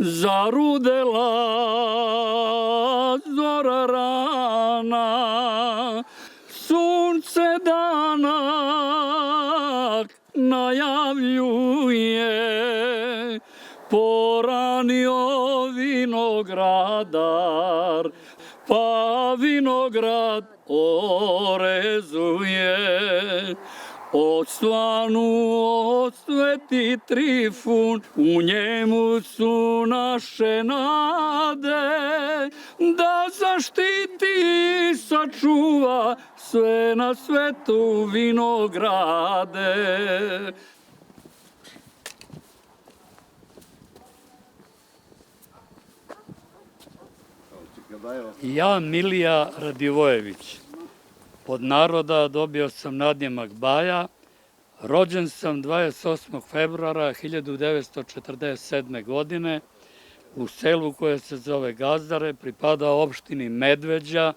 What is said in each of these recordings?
zarudela zora rana, sunce danak najavljuje, poranio vinogradar, pa vinograd orezuje. Osvanu osveti Trifun, u njemu su naše nade, da zaštiti i sačuva sve na svetu vinograde. Ja, Milija Radivojević, od naroda dobio sam nadjemak Baja. Rođen sam 28. februara 1947. godine u selu koje se zove Gazdare, pripada opštini Medveđa,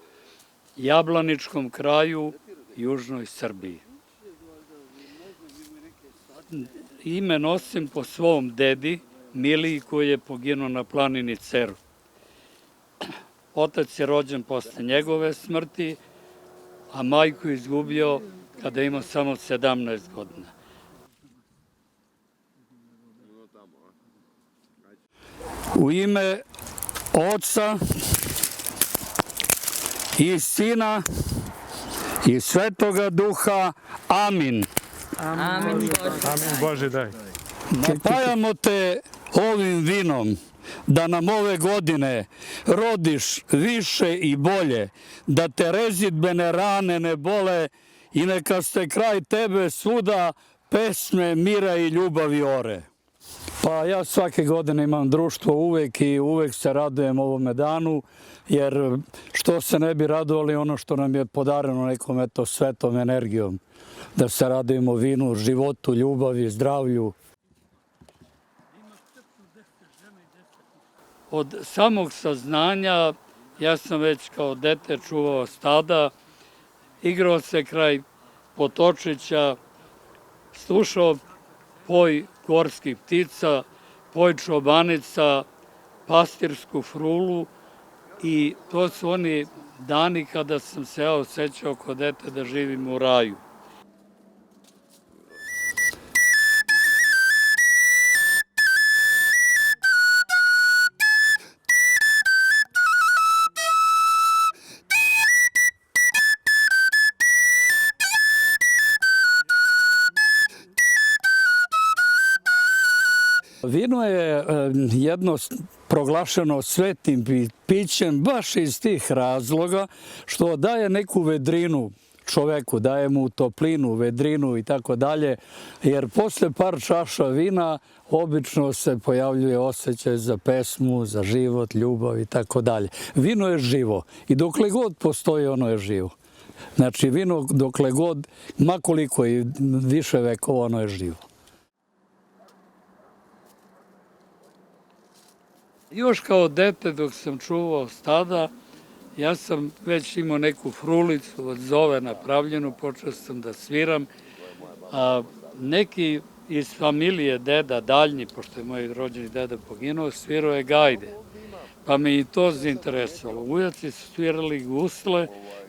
Jablaničkom kraju, južnoj Srbiji. Ime nosim po svom dedi, Miliji, koji je poginuo na planini Ceru. Otac je rođen posle njegove smrti, a majku izgubio kada ima samo 17 godina. U ime Oca i Sina i Svetoga Duha, amin. Amin Bože, daj. Napajamo te ovim vinom, da nam ove godine rodiš više i bolje, da te rezidbene rane ne bole i neka se kraj tebe svuda pesme mira i ljubavi ore. Pa ja svake godine imam društvo uvek i uvek se radujem ovome danu, jer što se ne bi radovali ono što nam je podareno nekom eto svetom energijom, da se radujemo vinu, životu, ljubavi, zdravlju. Od samog saznanja ja sam već kao dete čuvao stada, igrao se kraj potočića, slušao poj gorskih ptica, poj čobanica, pastirsku frulu i to su oni dani kada sam se ja osjećao kao dete da živim u raju. Vino je jedno proglašeno svetim pićem baš iz tih razloga što daje neku vedrinu čoveku, daje mu toplinu, vedrinu i tako dalje, jer posle par čaša vina obično se pojavljuje osjećaj za pesmu, za život, ljubav i tako dalje. Vino je živo i dokle god postoji ono je živo. Znači vino dokle god, makoliko i više vekova, ono je živo. Još kao dete dok sam čuvao stada, ja sam već imao neku frulicu od zove napravljenu, počeo sam da sviram, a neki iz familije deda daljnji, pošto je moj rođeni deda poginuo, svirao je gajde, pa me i to zainteresovalo. Ujaci su svirali gusle,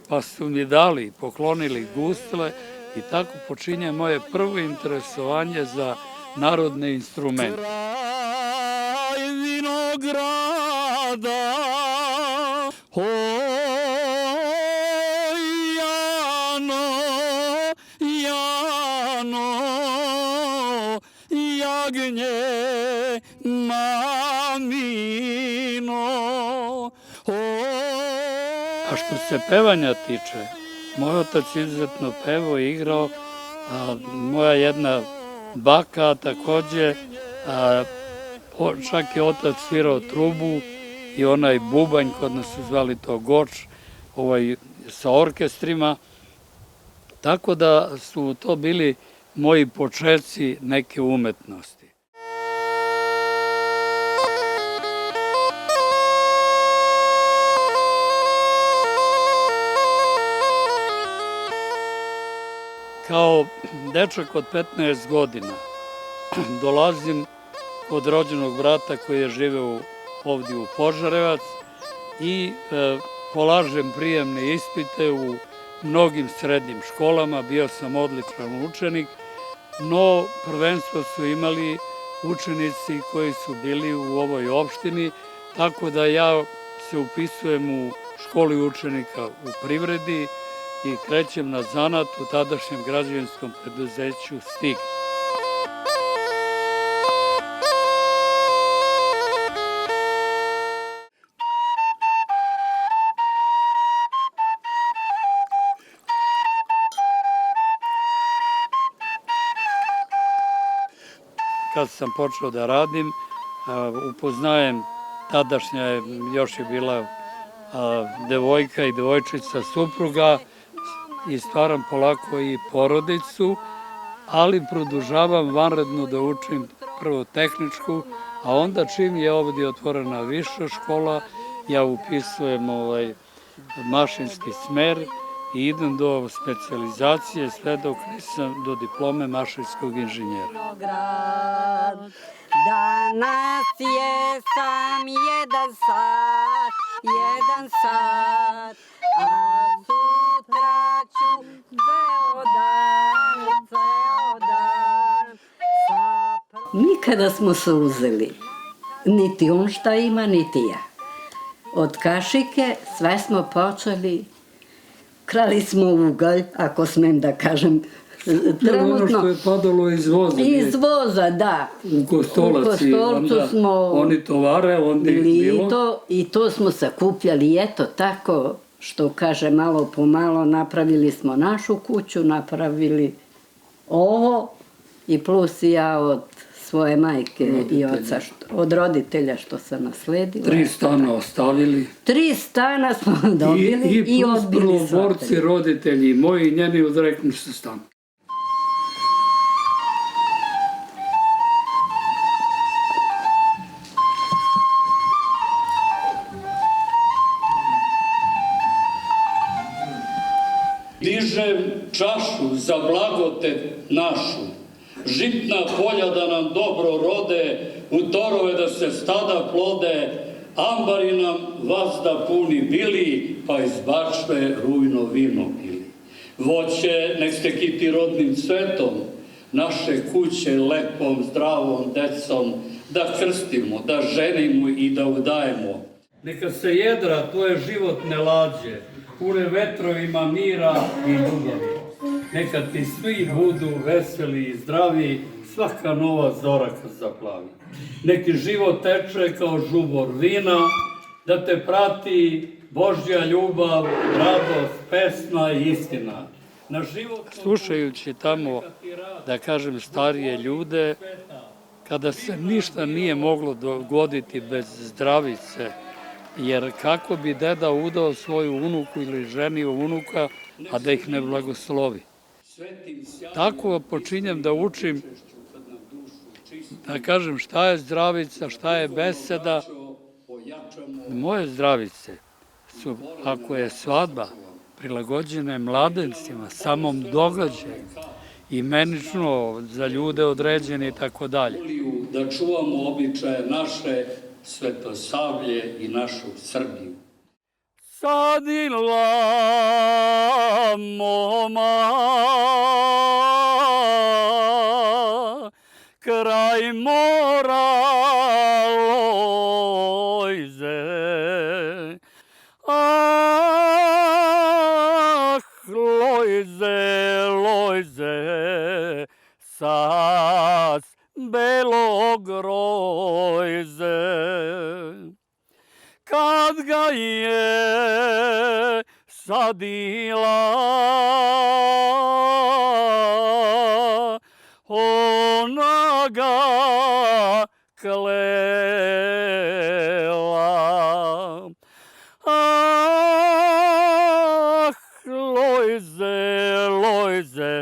pa su mi dali, poklonili gusle i tako počinje moje prvo interesovanje za narodne instrumente. Vinograda, o Jano, Jano, jagnje mamino. A što se pevanja tiče, moj otac izuzetno pevao i igrao, a moja jedna baka takođe, čak je otac svirao trubu i onaj bubanj, kod nas su zvali to goč, sa orkestrima. Tako da su to bili moji početci neke umetnosti. Kao dečak od 15 godina dolazim od rođenog brata koji je živeo ovdje u Požarevac i polažem prijemne ispite u mnogim srednjim školama, bio sam odličan učenik, no prvenstvo su imali učenici koji su bili u ovoj opštini, tako da ja se upisujem u školi učenika u privredi i krećem na zanat u tadašnjem građevinskom preduzeću STIG. Kad sam počeo da radim, upoznajem, tadašnja još je bila devojka i devojčica supruga i stvaram polako i porodicu, ali produžavam vanredno da učim prvo tehničku, a onda čim je ovdje otvorena viša škola, ja upisujem mašinski smer i idem do specijalizacije sve dok nisam do diplome mašinskog inženjera. Danas je sam 1 sat, a sutra ću ceo dan. Nikada smo se uzeli, niti on šta ima, niti ja. Od kašike sve smo počeli, krali smo ugalj, ako smem da kažem. Ono što je padalo iz voza. Iz voza, da. U Kostolaci, onda smo oni tovare, onda je bilo. I to smo sakupljali, eto tako, što kaže, malo po malo napravili smo našu kuću, napravili ovo i plus ja od svoje majke i oca, od roditelja što sam nasledila. 3 stana ostavili. 3 stana smo dobili i odbili plus prvoborci, roditelji moji i njeni odreknu se stan. Dižem čašu za blagodet našu, žitna polja da nam dobro rode, u torove da se stada plode, ambari nam vazda puni bili, pa iz bačve rujno vino pili. Voće nek ste kiti rodnim cvetom, naše kuće lepom, zdravom decom, da krstimo, da ženimo i da udajemo. Neka se jedra tvoje životne lađe, pune vetrovima mira i ljubavi. Neka ti svi budu veseli i zdravi, svaka nova zora kad zaplavi. Neki život teče kao žubor vina, da te prati Božja ljubav, radost, pesma i istina. Slušajući tamo, da kažem, starije ljude, kada se ništa nije moglo dogoditi bez zdravice, jer kako bi deda udao svoju unuku ili ženio unuka, a da ih ne blagoslovi. Tako počinjem da učim, da kažem šta je zdravica, šta je beseda. Moje zdravice su, ako je svadba, prilagođene mladencima, samom događaju, imenično za ljude određeni i tako dalje. Da čuvamo običaje naše, Svetosavlje i našu Srbiju. Sadila moma kraj mora Lojze, ah Lojze, Lojze, sas belog rojze. Kad ga je sadila, ona ga klela. Ah, Lojze, Lojze,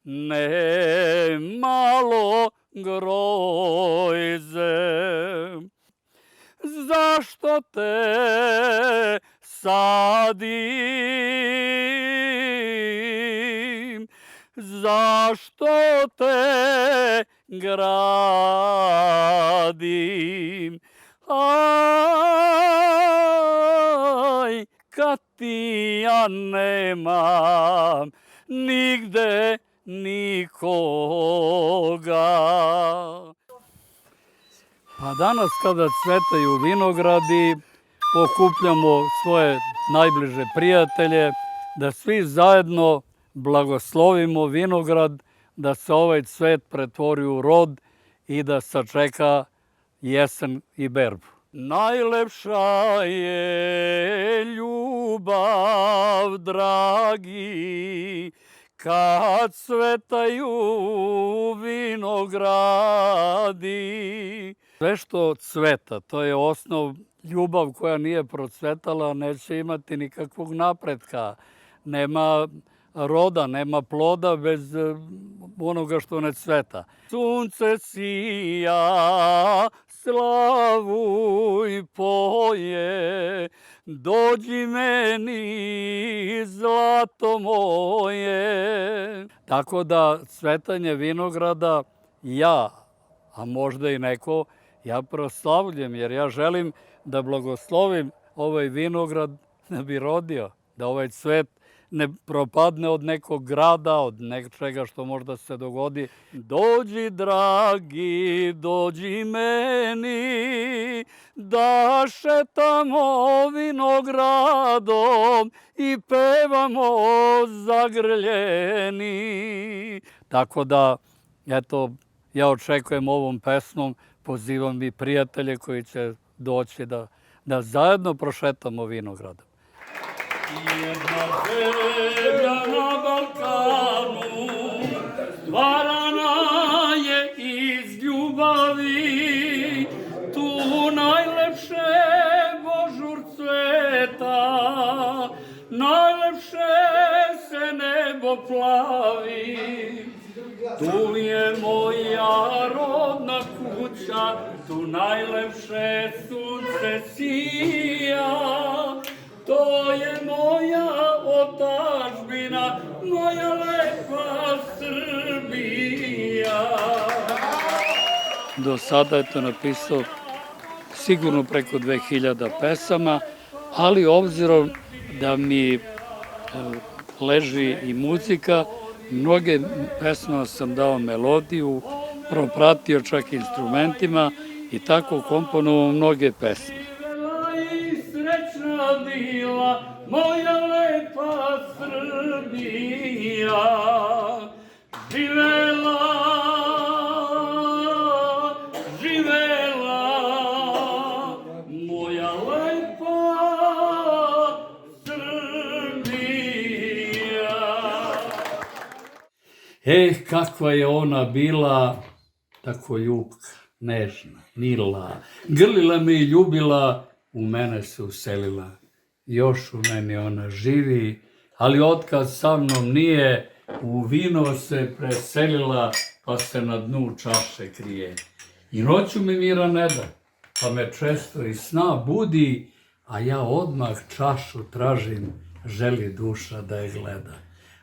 ne malo grojze. Zašto te sadim, zašto te gradim. Aj, kad ti ja nemam nigde nikoga. A danas kada cvetaju vinogradi, okupljamo svoje najbliže prijatelje, da svi zajedno blagoslovimo vinograd, da se ovaj cvet pretvori u rod i da sačeka jesen i berbu. Najlepša je ljubav, dragi, kad cvetaju vinogradi. Sve što cveta, to je osnov. Ljubav koja nije procvetala neće imati nikakvog napretka. Nema roda, nema ploda bez onoga što ne cveta. Sunce sija, slavuj poje, dođi meni zlato moje. Tako da cvetanje vinograda ja, a možda i neko, ja proslavljam, jer ja želim da blagoslovim ovaj vinograd da bi rodio, da ovaj cvet ne propadne od nekog grada, od nečega što možda se dogodi. Dođi, dragi, dođi meni, da šetamo vinogradom i pevamo zagrljeni. Tako da, eto, ja očekujem ovom pesmom, pozivam i prijatelje koji će doći da zajedno prošetamo vinogradom. Jedna zemlja na Balkanu stvarana je iz ljubavi, tu najlepše božur cveta, najlepše se nebo plavi. Tu je moja rodna kuća, tu najlepše sunce sija. To je moja otadžbina, moja lepa Srbija. Do sada je to napisao sigurno preko 2000 pesama, ali obzirom da mi leži i muzika, mnoge pesmama sam dao melodiju, propratio čak instrumentima i tako komponovao mnoge pesme. Srećna bila moja lepa Srbija, živela, živela, moja lepa Srbija. Kakva je ona bila, tako ljubka, nežna, mila, grlila me i ljubila, u mene se uselila, još u meni ona živi, ali otkad sa mnom nije, u vino se preselila, pa se na dnu čaše krije. I noću mi mira ne da, pa me često iz sna budi, a ja odmah čašu tražim, želi duša da je gleda.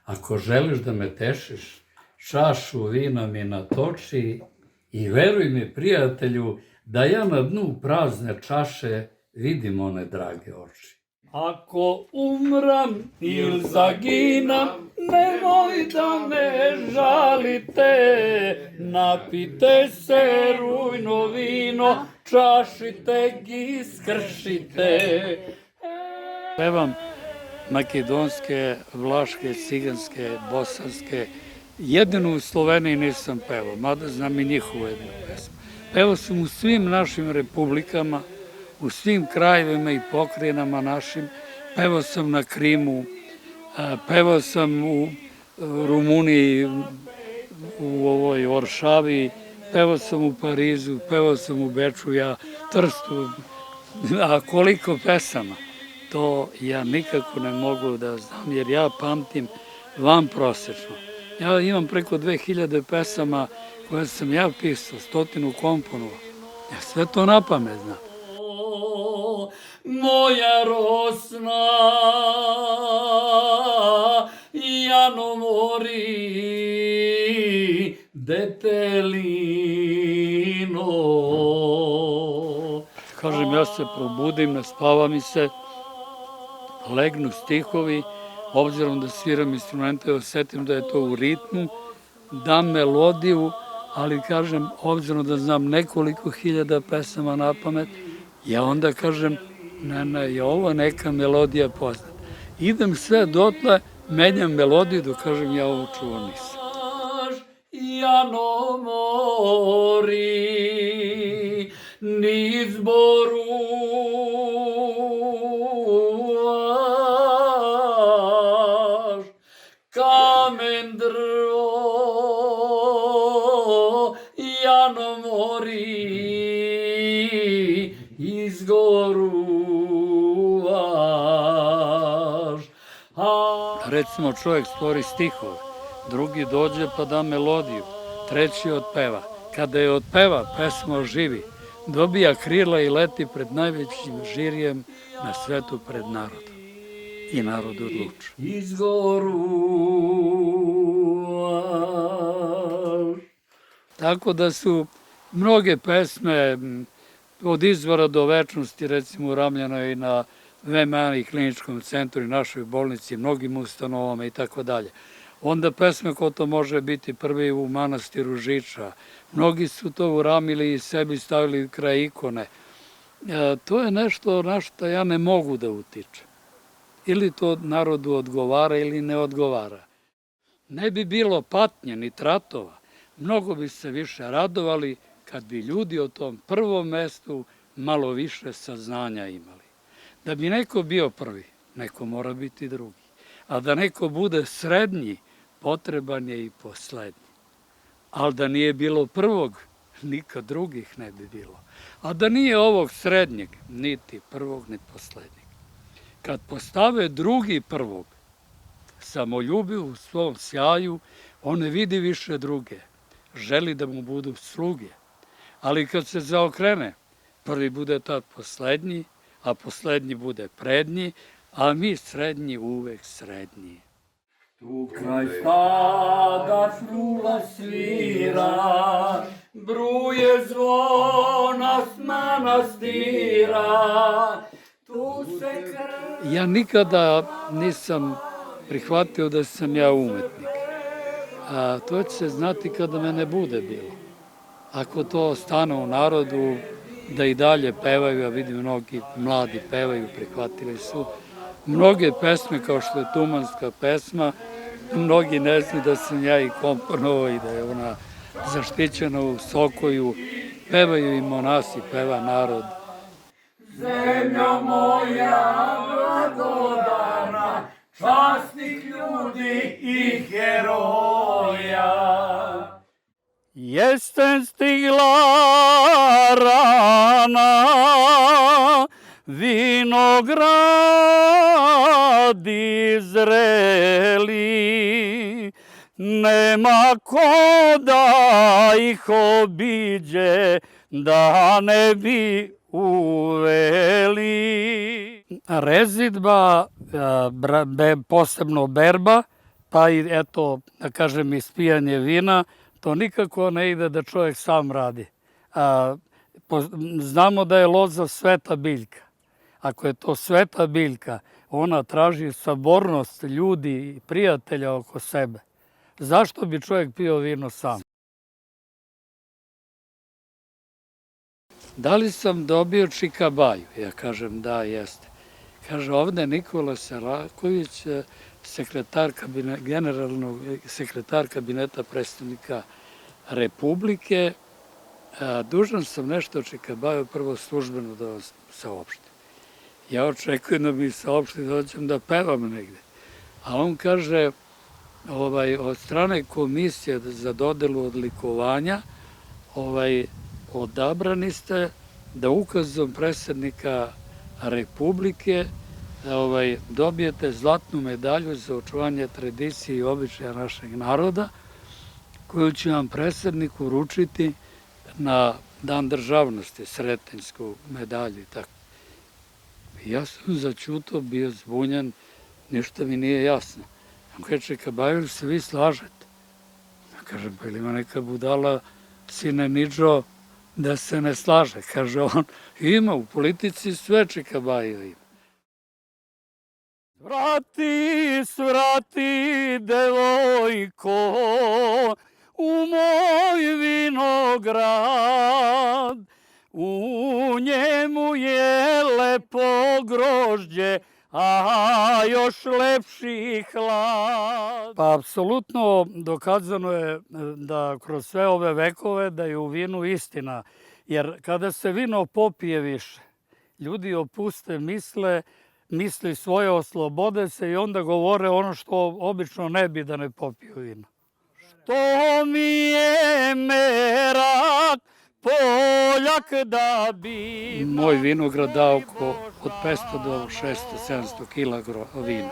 Ako želiš da me tešiš, čašu vina mi natoči i veruj mi, prijatelju, da ja na dnu prazne čaše vidim one drage oči. Ako umram ili zaginam, nemoj da me žalite, napite se rujno vino, čašite gi skršite. Pevam makedonske, vlaške, ciganske, bosanske. Jedinu u Sloveniji nisam pevao, mada znam i njihovu jednu pesmu. Pevao sam u svim našim republikama, u svim krajevima i pokrajinama našim. Pevao sam na Krimu, pevao sam u Rumuniji, u ovoj Varšavi, pevao sam u Parizu, pevao sam u Beču, Trstu. A koliko pesama, to ja nikako ne mogu da znam, jer ja pamtim vanprosečno. Ja imam preko 2000 pesama koje sam ja pisao, 100 komponovao. Ja sve to na pamet znam. Moja rosna, Jano mori, depelino. Kažem, ja se probudim, ne spava mi se, legnu stihovi, obzirom da sviram instrumente, osetim da je to u ritmu, dam melodiju, ali kažem, obzirom da znam nekoliko hiljada pesama na pamet, ja onda kažem, ne, je ovo neka melodija poznata. Idem sve dotle, menjam melodiju, dok kažem, ja ovo čuo nisam. Jano mori, niz boruvaš, kamen drvo, jano mori, izgoruvaš. Recimo, čovjek stvori stihove, drugi dođe pa da melodiju, treći otpeva. Kada je otpeva, pesma oživi, dobija krila i leti pred najvećim žirijem na svetu pred narodom. I narod odlučuje. Izgoruvaš. Tako da su mnoge pesme od izvora do večnosti, recimo u Ramljanoj i na VMA i kliničkom centru i našoj bolnici, mnogim ustanovama i tako dalje. Onda pesme ko to može biti prvi u manastiru Žiča. Mnogi su to uramili i sebi stavili kraj ikone. To je nešto na što ja ne mogu da utičem. Ili to narodu odgovara ili ne odgovara. Ne bi bilo patnje ni tratova. Mnogo bi se više radovali kad bi ljudi o tom prvom mestu malo više saznanja imali. Da bi neko bio prvi, neko mora biti drugi. A da neko bude srednji, potreban je i poslednji. Ali da nije bilo prvog, nikad drugih ne bi bilo. A da nije ovog srednjeg, niti prvog, niti poslednjeg. Kad postave drugi prvog, samoljubiv u svom sjaju, on ne vidi više druge. Želi da mu budu sluge. Ali kad se zaokrene, prvi bude tad poslednji, a poslednji bude prednji, a mi srednji uvek srednji. Tu kraj stada frula svira, bruje zvona s manastira. Ja nikada nisam prihvatio da sam ja umetnik. A to će se znati kada me ne bude bilo. Ako to ostane u narodu, da i dalje pevaju, a vidim mnogi mladi pevaju, prihvatili su mnoge pesme kao što je Tumanska pesma, mnogi ne znaju da sam ja i komponovao i da je ona zaštićena u Sokoju, pevaju i monasi, peva narod. Zemljo moja blagodana, časnih ljudi i heroja. Jeste stigla rana, vinogradi zreli, nema ko da ih obiđe, da ne bi uveli. Rezidba, posebno berba, pa i eto, da kažem, ispijanje vina, to nikako ne ide da čovjek sam radi. Znamo da je loza sveta biljka. Ako je to sveta biljka, ona traži sabornost ljudi i prijatelja oko sebe. Zašto bi čovjek pio vino sam? Da li sam dobio čikabaju? Ja kažem da, jeste. Kaže, ovde Nikola Selaković, sekretar kabineta predstavnika Republike, dužan sam nešto čikabaju prvo službeno da vam saopštim. Ja očekujem da mi saopšti da hoćem da pevam negde. A on kaže, od strane komisije za dodelu odlikovanja, odabrani ste da ukazom predsednika Republike dobijete zlatnu medalju za očuvanje tradicije i običaja našeg naroda, koju će vam predsednik uručiti na Dan državnosti, Sretenjsku medalju i tako. Ja sam začuto, bio zbunjan, ništa mi nije jasno. On kaže, Čikabaju, se vi slažete? Ja Kažem, pa ili ima neka budala, sine Niđo, da se ne slaže. Kaže on, ima u politici sve čikabaju ima. Svrati, svrati, devojko, u moj vinograd, u njemu je lepo grožđe, a još lepši hlad. Pa apsolutno dokazano je da kroz sve ove vekove da je u vinu istina. Jer kada se vino popije više, ljudi opuste misli svoje, oslobode se i onda govore ono što obično ne bi da ne popiju vino. Što mi je merak Poljak da bi... Moj vinograd dao od 500 do 600-700 kila vina.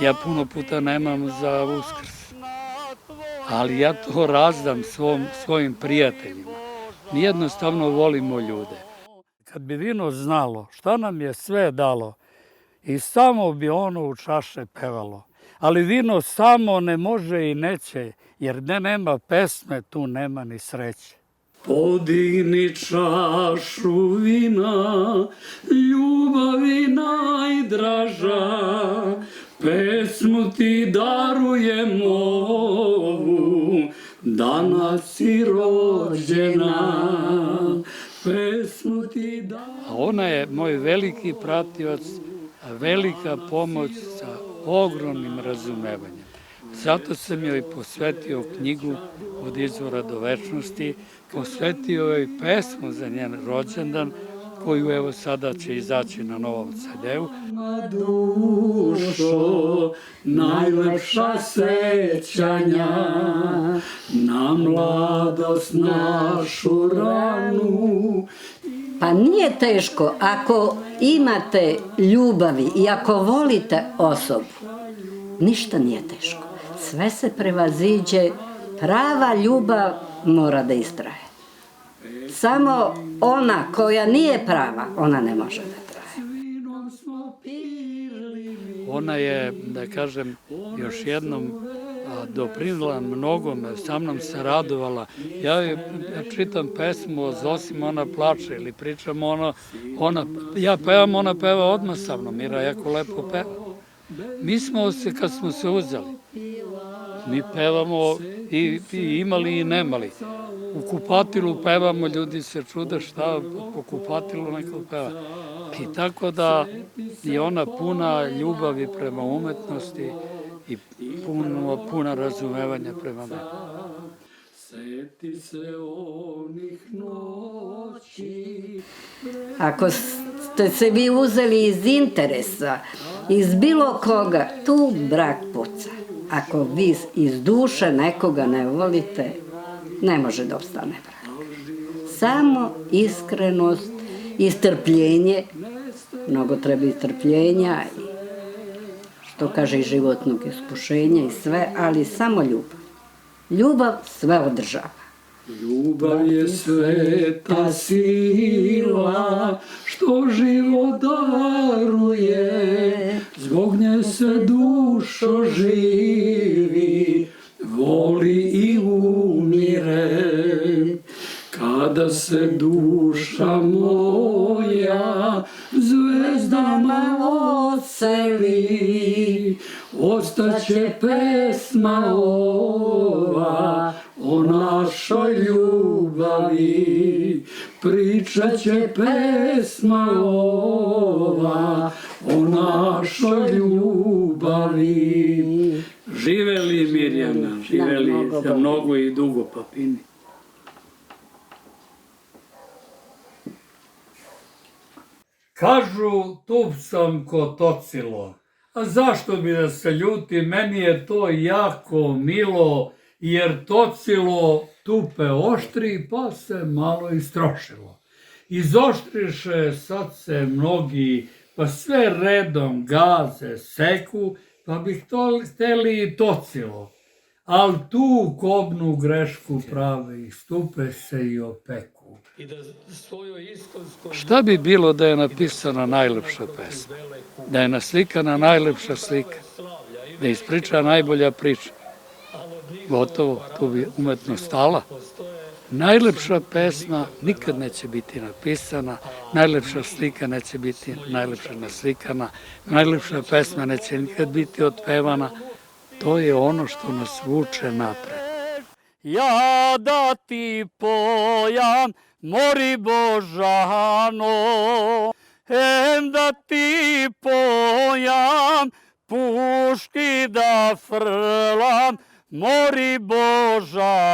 Ja puno puta nemam za Uskrs, ali ja to razdam svojim prijateljima. Mi jednostavno volimo ljude. Kad bi vino znalo šta nam je sve dalo, i samo bi ono u čaše pevalo. Ali vino samo ne može i neće, jer gde nema pesme, tu nema ni sreće. Podigni čašu vina, ljubavi najdraža, pesmu ti darujem ovu, danas si rođena, pesmu ti darujem. A ona je moj veliki prativac, velika pomoć sa ogromnim razumevanjem. Zato sam joj posvetio knjigu Od izvora do večnosti, posvetio joj pesmu za njen rođendan, koju evo sada će izaći na Novom CD-u. Dušo, najlepša sećanja na mladost našu ranu. Pa nije teško ako imate ljubavi i ako volite osobu. Ništa nije teško. Sve se prevaziđe. Prava ljubav mora da istraje. Samo ona koja nije prava, ona ne može da traje. Ona je, da kažem, još jednom doprinela mnogome, sa mnom se radovala. Ja čitam pesmu o Zosima, ona plače, ili pričam ja pevam, ona peva odmah sa mnom, Mira jako lepo peva. Mi smo se, kad smo se uzeli, mi pevamo i imali i nemali. U kupatilu pevamo, ljudi se čude šta po kupatilu neko peva. I tako da je ona puna ljubavi prema umetnosti i puna razumevanja prema mene. Seti se onih noći. Ako ste se vi uzeli iz interesa, iz bilo koga, tu brak puca. Ako vi iz duše nekoga ne volite, ne može da opstane brak. Samo iskrenost i strpljenje, mnogo treba i strpljenja, što kaže i životnog iskušenja i sve, ali samo ljubav. Ljubav sve održava. Ljubav je sveta sila, što život daruje, zbog nje se dušo živi, voli i umire. Kada se duša moja zvezdama odseli, ostaće pesma ova o našoj ljubavi. Pričat će pesma ova o našoj ljubavi. Živeli Mirjana, živeli za mnogo i dugo Papini. Kažu, tup sam ko tocilo. A zašto bi da se ljuti? Meni je to jako milo, jer tocilo tupe oštri, pa se malo istrošilo. Izoštriše sad se mnogi, pa sve redom gaze seku, pa bih to hteli i tocilo. Al tu kobnu grešku prave i stupe se i opeku. Šta bi bilo da je napisana najlepša pesma? Da je naslikana najlepša slika? Da ispriča najbolja priča? gotovo, tu bi umetnost stala. Najlepša pesma nikad neće biti napisana, najlepša slika neće biti najlepša naslikana, najlepša pesma neće nikad biti otpevana. To je ono što nas vuče napred. Ja da ti pojam, mori Božano, da ti pojam, puški da frlam, mori Božano.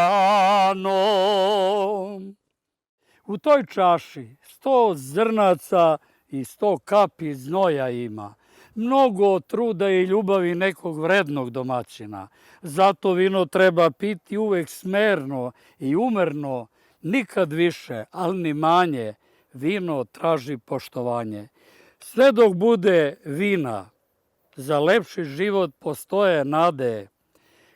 U toj čaši 100 zrnaca i 100 kapi znoja ima. Mnogo truda i ljubavi nekog vrednog domaćina. Zato vino treba piti uvek smerno i umerno, nikad više, ali ni manje. Vino traži poštovanje. Sve dok bude vina, za lepši život postoje nade.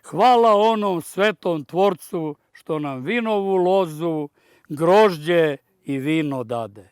Hvala onom svetom tvorcu što nam vinovu lozu, grožđe i vino dade.